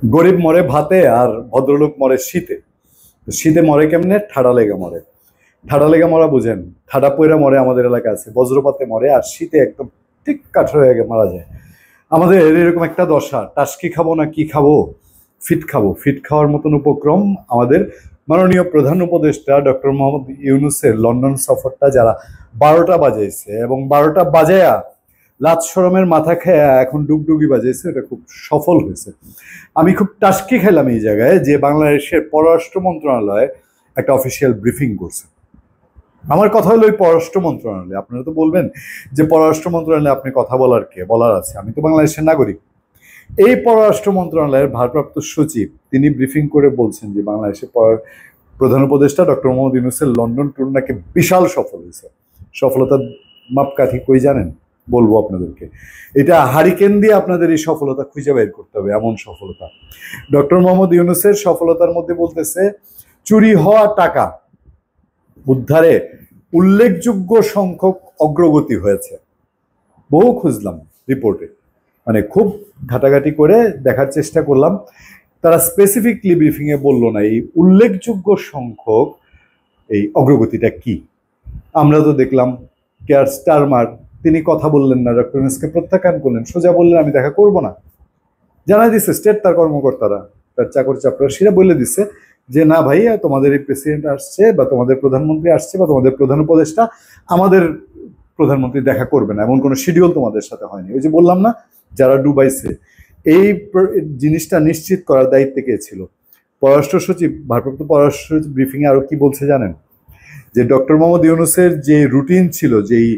গরিব মরে ভাতে আর ভদ্রলোক মরে শীতে। শীতে মরে কেমনে? ঠাডা লেগে মরে। ঠাডা লেগে মরা বুঝেন? ঠাডা পইরা মরে আমাদের এলাকা আছে, বজ্রপাতে মরে, আর শীতে একদম ঠিক কাঠ হয়ে মারা যায়। আমাদের এরকম একটা দশা, টাস্কি খাবো না কি খাবো, ফিট খাবো। ফিট খাওয়ার মতন উপক্রম আমাদের মাননীয় প্রধান উপদেষ্টা ডক্টর মোহাম্মদ ইউনূসের লন্ডন সফরটা যারা 12টা বাজাইছে, এবং 12টা বাজায়া লাজ শরমের মাথা খেয়ে এখন ডুগডুগি বাজাইছে, এটা খুব সফল হয়েছে। আমি খুব টাস্কি খেলাম এই জায়গায় যে বাংলাদেশের পররাষ্ট্র মন্ত্রণালয় একটা অফিসিয়াল ব্রিফিং করছে। আমার কথা হলো ওই পররাষ্ট্র মন্ত্রণালয়, আপনারা তো বলবেন যে পররাষ্ট্র মন্ত্রণালয়ে আপনি কথা বলার আছে, আমি তো বাংলাদেশের নাগরিক। এই পররাষ্ট্র মন্ত্রণালয়ের ভারপ্রাপ্ত সচিব তিনি ব্রিফিং করে বলছেন যে বাংলাদেশের প্রধান উপদেষ্টা ডক্টর মোহাম্মদ ইউনূসের লন্ডন ট্যুর নাকি বিশাল সফল হয়েছে। সফলতার মাপকাঠি কই জানেন? বলবো আপনাদেরকে। এটা হারিকেন দিয়ে আপনাদের এই সফলতা খুঁজে বের করতে হবে, এমন সফলতা। ডক্টর মোহাম্মদ ইউনূসের সফলতার মধ্যে বলতেছে চুরি হওয়া টাকা উদ্ধারে উল্লেখযোগ্য সংখ্যক অগ্রগতি হয়েছে। বহু খুঁজলাম রিপোর্টে, মানে খুব ঘাটাঘাটি করে দেখার চেষ্টা করলাম। তারা স্পেসিফিকলি ব্রিফিংয়ে বলল না এই উল্লেখযোগ্য সংখ্যক এই অগ্রগতিটা কি। আমরা তো দেখলাম কেয়ার স্টারমার তিনি কথা বললেন না, ডক্টর ইউনূসকে প্রত্যাখ্যান করলেন, সোজা বললেন আমি দেখা করব না। জানাই দিচ্ছে স্টেট তার কর্মকর্তারা, তার চাকর চাপড়া, সেটা বলে দিচ্ছে যে না ভাইয়া, তোমাদের এই প্রেসিডেন্ট আসছে বা তোমাদের প্রধানমন্ত্রী আসছে বা তোমাদের প্রধান উপদেষ্টা, আমাদের প্রধানমন্ত্রী দেখা করবে না, এমন কোনো শিডিউল তোমাদের সাথে হয়নি। ওই যে বললাম না, যারা ডুবাইছে, এই জিনিসটা নিশ্চিত করার দায়িত্বে কে ছিল? পররাষ্ট্র সচিব, ভারপ্রাপ্ত পররাষ্ট্র সচিব ব্রিফিংয়ে আরো কি বলছে জানেন? যে ডক্টর মোহাম্মদ ইউনূসের যে রুটিন ছিল, যেই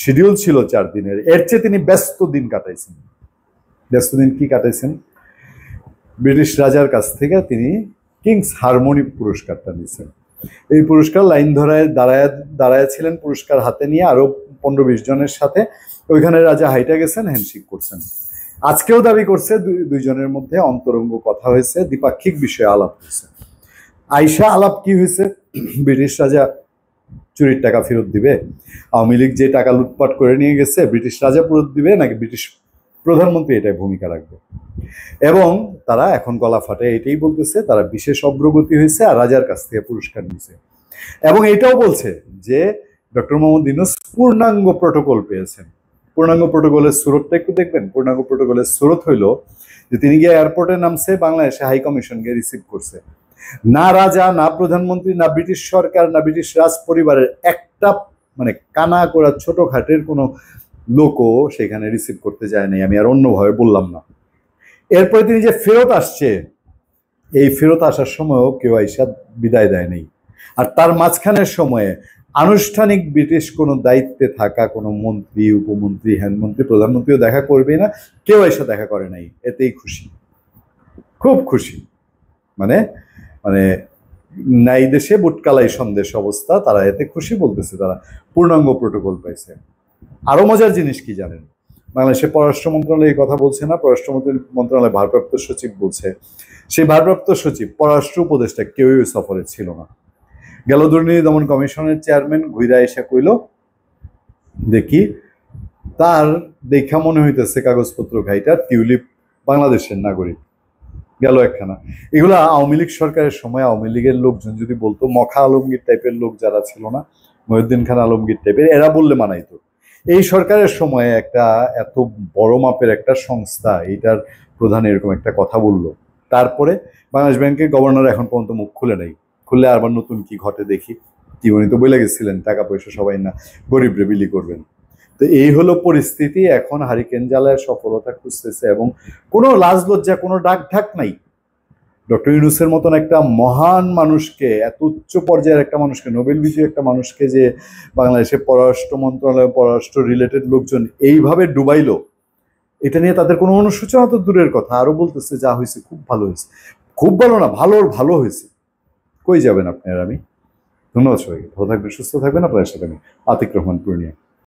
শিডিউল ছিল 4 দিনের, এর চেয়ে তিনি ব্যস্ত দিন কাটাইছেন। ব্যস্ত দিন কি কাটাইছেন? ব্রিটিশ রাজার কাছ থেকে তিনি কিংস হারমোনি পুরস্কারটা নিয়েছেন। এই পুরস্কার লাইন ধরায় দাঁড়ায় ছিলেন, পুরস্কার হাতে নিয়ে আরো 15-20 জনের সাথে। ওইখানে রাজা হাইটা গেছেন, হ্যান্ডশেক করছেন। আজকেও দাবি করছে দুইজনের মধ্যে অন্তরঙ্গ কথা হয়েছে, দ্বিপাক্ষিক বিষয়ে আলাপ হয়েছে। আইসা আলাপ কি হয়েছে? ব্রিটিশ রাজা চুরির টাকা ফেরত দিবে, আওয়ামী লীগ যে টাকা লুটপাট করে নিয়ে গেছে ব্রিটিশ রাজা ফেরত দিবে, নাকি ব্রিটিশ প্রধানমন্ত্রী এটাই ভূমিকা রাখবে। এবং তারা এখন গলা ফাটে এটাই বলতেছে তারা বিশেষ অগ্রগতি হয়েছে আর রাজার কাছ থেকে পুরস্কার নিছে। এবং এটাও বলছে যে ডক্টর মোহাম্মদ ইউনূস পূর্ণাঙ্গ প্রটোকল পেয়েছেন। পূর্ণাঙ্গ প্রটোকলের সুরতটা একটু দেখবেন। পূর্ণাঙ্গ প্রটোকলের সুরত হইল যে তিনি গিয়ে এয়ারপোর্টে নামছে, বাংলাদেশে হাই কমিশনকে রিসিভ করছে। না রাজা, না প্রধানমন্ত্রী, না ব্রিটিশ সরকার, না ব্রিটিশ রাজ পরিবারের একটা মানে কানা করা ছোটখাটের কোনো লোকও সেখানে রিসিভ করতে যায় নাই। আমি আর অন্যভাবে বললাম না। এরপরে তিনি যে ফেরত আসছে, এই ফেরত আসার সময়ও কেউ আইসা বিদায় দেয় নাই। আর তার মাঝখানের সময়ে আনুষ্ঠানিক ব্রিটিশ কোনো দায়িত্বে থাকা কোনো মন্ত্রী, উপমন্ত্রী, হ্যানমন্ত্রী, প্রধানমন্ত্রীও দেখা করবে না, কেউ এসে দেখা করে নাই। এতেই খুশি, খুব খুশি। মানে মানে নাই দেশে বুটকালাই সন্দেশ অবস্থা, তারা এতে খুশি বলতেছে তারা পূর্ণাঙ্গ প্রটোকল পাইছে। আরো মজার জিনিস কি জানেন? বাংলাদেশের পররাষ্ট্র মন্ত্রণালয় এই কথা বলছে না, পররাষ্ট্র মন্ত্রণালয় ভারপ্রাপ্ত সচিব বলছে। সেই ভারপ্রাপ্ত সচিব, পররাষ্ট্র উপদেষ্টা কেউই সফরে ছিল না। গেল দুর্নীতি দমন কমিশনের চেয়ারম্যান ঘুইরা এসে কইল দেখি, তার দেখা মনে হইতেছে কাগজপত্র ঘাইটা টিউলিপ বাংলাদেশের নাগরিক। গেল একখানা। এগুলো আওয়ামী লীগ সরকারের সময় আওয়ামী লীগের লোকজন যদি বলতো, মখা আলমগীর টাইপের লোক যারা ছিল না, মহিউদ্দিন খান আলমগীর টাইপের, এরা বললে মানাইতো। এই সরকারের সময়ে একটা এত বড় মাপের একটা সংস্থা, এইটার প্রধান এরকম একটা কথা বললো। তারপরে বাংলাদেশ ব্যাংকের গভর্নর এখন পর্যন্ত মুখ খুলে নেই। খুললে আবার নতুন কি ঘটে দেখি। কি উনি তো বলে গেছিলেন টাকা পয়সা সবাই না গরিবরে বিলি করবেন। তো এই হলো পরিস্থিতি। এখন হারিকেন জ্বালায় সফলতা খুঁজতেছে এবং কোনো লাজ লজ্জা, কোনো ডাক ঢাক নাই। ডক্টর ইউনূসের মতন একটা মহান মানুষকে, এত উচ্চ পর্যায়ের একটা মানুষকে, নোবেল বিজয়ী একটা মানুষকে যে বাংলাদেশের পররাষ্ট্র মন্ত্রণালয়, পররাষ্ট্র রিলেটেড লোকজন এইভাবে ডুবাইলো, এটা নিয়ে তাদের কোনো অনুশোচনা তো দূরের কথা। আরো বলতেছে যা হয়েছে খুব ভালো হয়েছে। খুব ভালো না, ভালোর ভালো হয়েছে। কই যাবেন আপনি আর আমি? ধন্যবাদ সবাইকে। ভালো থাকবেন, সুস্থ থাকবেন। আপনার সাথে আমি আতিক রহমান পূর্ণিয়া।